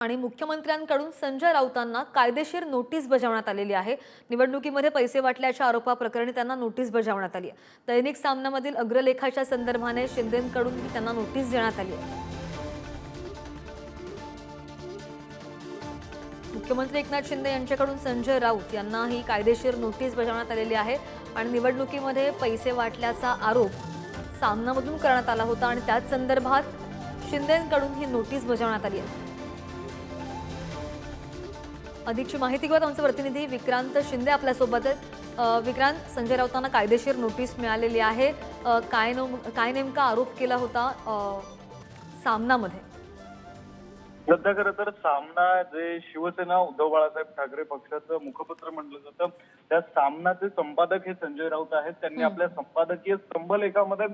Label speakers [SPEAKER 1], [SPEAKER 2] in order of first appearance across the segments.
[SPEAKER 1] आणि मुख्यमंत्र्यांकडून संजय राऊतांना कायदेशीर नोटीस बजावण्यात आलेली आहे। निवडणुकीमध्ये पैसे वाटल्याच्या आरोपाप्रकरणी त्यांना नोटीस बजावण्यात आली आहे। दैनिक सामनामधील अग्रलेखाच्या संदर्भाने शिंदेंकडून त्यांना नोटीस देण्यात आली आहे। मुख्यमंत्री एकनाथ शिंदे यांच्याकडून संजय राऊत यांना ही कायदेशीर नोटीस बजावण्यात आलेली आहे आणि निवडणुकीमध्ये पैसे वाटल्याचा आरोप सामनामधून करण्यात आला होता आणि त्याच संदर्भात शिंदेंकडून ही नोटीस बजावण्यात आली आहे। अधिकची माहिती घेऊयात आमचे प्रतिनिधी विक्रांत शिंदे आपल्या सोबत आहेत। विक्रांत, संजय राऊतांना कायदेशीर नोटीस मिळालेली आहे, काय नेमका आरोप केला होता सामनामध्ये?
[SPEAKER 2] सध्या खरं तर सामना जे शिवसेना उद्धव बाळासाहेब ठाकरे पक्षाचं मुखपत्र म्हटलं जातं, त्या सामनाचे संपादक हे संजय राऊत आहेत। त्यांनी आपल्या संपादकीय स्तंभलेखामध्ये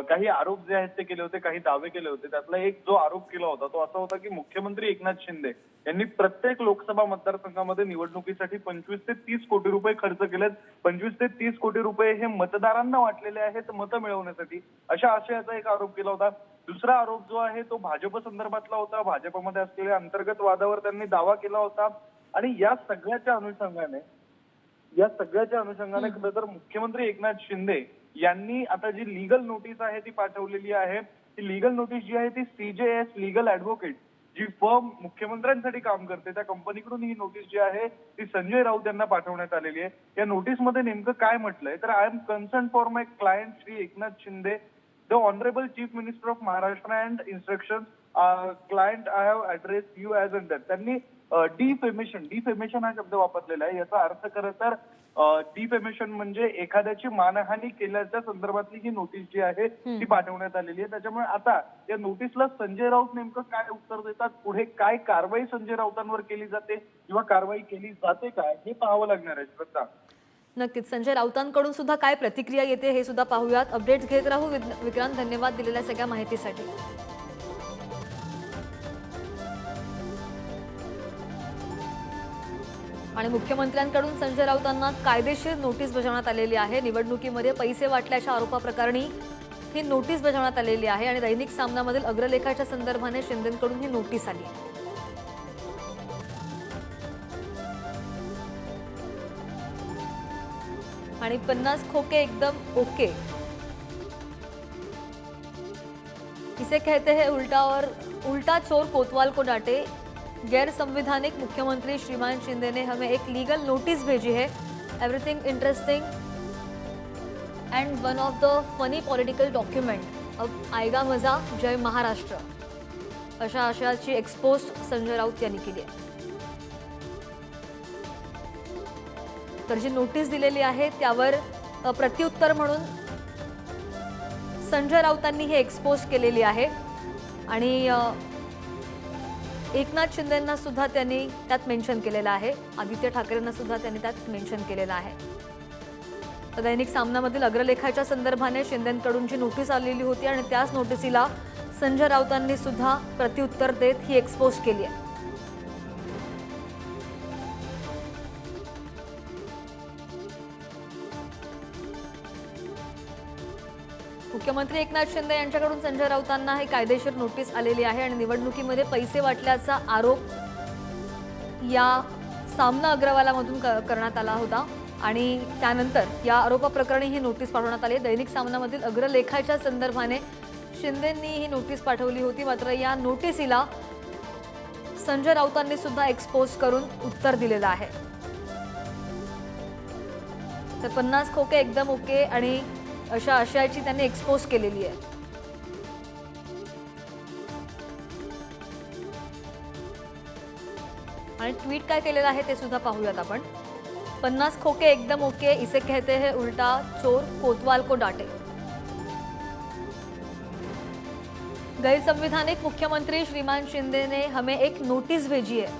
[SPEAKER 2] काही आरोप जे आहेत ते केले होते, काही दावे केले होते। त्यातला एक जो आरोप केला होता तो असा होता की मुख्यमंत्री एकनाथ शिंदे यांनी प्रत्येक लोकसभा मतदारसंघामध्ये निवडणुकीसाठी 25 ते 30 कोटी रुपये खर्च केलेत। 25 ते 30 कोटी रुपये हे मतदारांना वाटलेले आहेत मतं मिळवण्यासाठी, अशा आशयाचा एक आरोप केला होता। दुसरा आरोप जो आहे तो भाजप संदर्भातला होता। भाजपमध्ये असलेल्या अंतर्गत वादावर त्यांनी दावा केला होता आणि या सगळ्याच्या अनुषंगाने खरं तर मुख्यमंत्री एकनाथ शिंदे यांनी आता जी लीगल नोटीस आहे ती पाठवलेली आहे। ती लीगल नोटीस जी आहे ती CJS लीगल ऍडव्होकेट जी फर्म मुख्यमंत्र्यांसाठी काम करते त्या कंपनीकडून ही नोटीस जी आहे ती संजय राऊत यांना पाठवण्यात आलेली आहे। या नोटीसमध्ये नेमकं काय म्हटलंय तर I am concern for my client Shri Eknath Shinde, the honourable chief minister of Maharashtra and instruction client I have addressed you as under. त्यांनी डिफेमेशन हा शब्द वापरलेला आहे। याचा अर्थ खरं तर डिफेमेशन म्हणजे एखाद्याची मानहानी केल्याच्या संदर्भातली ही नोटीस जी आहे ती पाठवण्यात आलेली आहे। त्याच्यामुळे आता या नोटीसला संजय राऊत नेमकं काय उत्तर देतात, पुढे काय कारवाई संजय राऊतांवर केली जाते किंवा कारवाई केली जाते काय हे पाहावं लागणार आहे। श्रद्धा,
[SPEAKER 1] नक्कीच संजय राऊतांकडून सुद्धा काय प्रतिक्रिया येते हे सुद्धा पाहूयात। अपडेट्स घेत राहू। विक्रांत, धन्यवाद दिलेल्या सगळ्या माहितीसाठी। आणि मुख्यमंत्र्यांकडून संजय राऊतांना कायदेशीर नोटीस बजावण्यात आलेली आहे। निवडणुकीमध्ये पैसे वाटल्याच्या आरोपाप्रकरणी ही नोटीस बजावण्यात आलेली आहे आणि दैनिक सामनामधील अग्रलेखाच्या संदर्भाने शिंदेंकडून ही नोटीस आली आहे। आणि 50 खोके एकदम ओके, इसे कहते हैं उल्टा चोर कोतवाल को डांटे। गैर संवैधानिक मुख्यमंत्री श्रीमान शिंदे ने हमें एक लीगल नोटिस भेजी है। Everything interesting end one of the funny political document. अब आएगा मजा, जय महाराष्ट्र, अशा आशयाची एक्सपोज संजय राऊत यांनी केली आहे। तर जी नोटीस दिलेली आहे त्यावर प्रत्युत्तर म्हणून संजय राऊतांनी हे एक्सपोज केलेली आहे आणि एकनाथ शिंदेंना सुद्धा त्यांनी त्यात मेन्शन केलेलं आहे। आदित्य ठाकरेंना सुद्धा त्यांनी त्यात मेन्शन केलेलं आहे। तर दैनिक सामनामधील अग्रलेखाच्या संदर्भाने शिंदेंकडून जी नोटीस आलेली होती आणि त्याच नोटीसीला संजय राऊतांनी सुद्धा प्रत्युत्तर देत ही एक्सपोज केली आहे। मुख्यमंत्री एकनाथ शिंदे यांच्याकडून संजय राऊतांना ही कायदेशीर नोटीस आलेली आहे आणि निवडणुकीमध्ये पैसे वाटल्याचा आरोप या सामना अग्रवालामधून करण्यात आला होता आणि त्यानंतर या आरोपाप्रकरणी ही नोटीस पाठवण्यात आली। दैनिक सामनामधील अग्रलेखाच्या संदर्भाने शिंदेंनी ही नोटीस पाठवली होती, मात्र या नोटीसीला संजय राऊतांनी सुद्धा एक्सपोज करून उत्तर दिलेलं आहे। तर 50 खोके एकदम ओके आणि अशा आशयाची त्यांनी एक्सपोज केलेली आहे। आणि ट्वीट काय केलेलं आहे ते सुद्धा पाहूयात आपण। 50 खोके एकदम ओके, इसे कहते हैं उल्टा चोर कोतवाल को डांटे। गैरसंवैधानिक मुख्यमंत्री श्रीमान शिंदे ने हमें एक नोटिस भेजी है।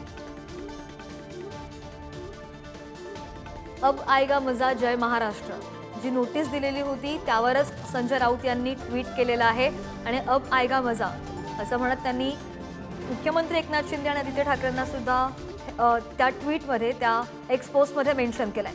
[SPEAKER 1] अब आएगा मजा, जय महाराष्ट्र। जी नोटीस दिलेली होती त्यावरच संजय राऊत यांनी ट्विट केलेलं आहे आणि अब आएगा मजा असं म्हणत त्यांनी मुख्यमंत्री एकनाथ शिंदे आणि आदित्य ठाकरेंना सुद्धा त्या ट्विटमध्ये, त्या एक्सपोजमध्ये मेन्शन केलंय।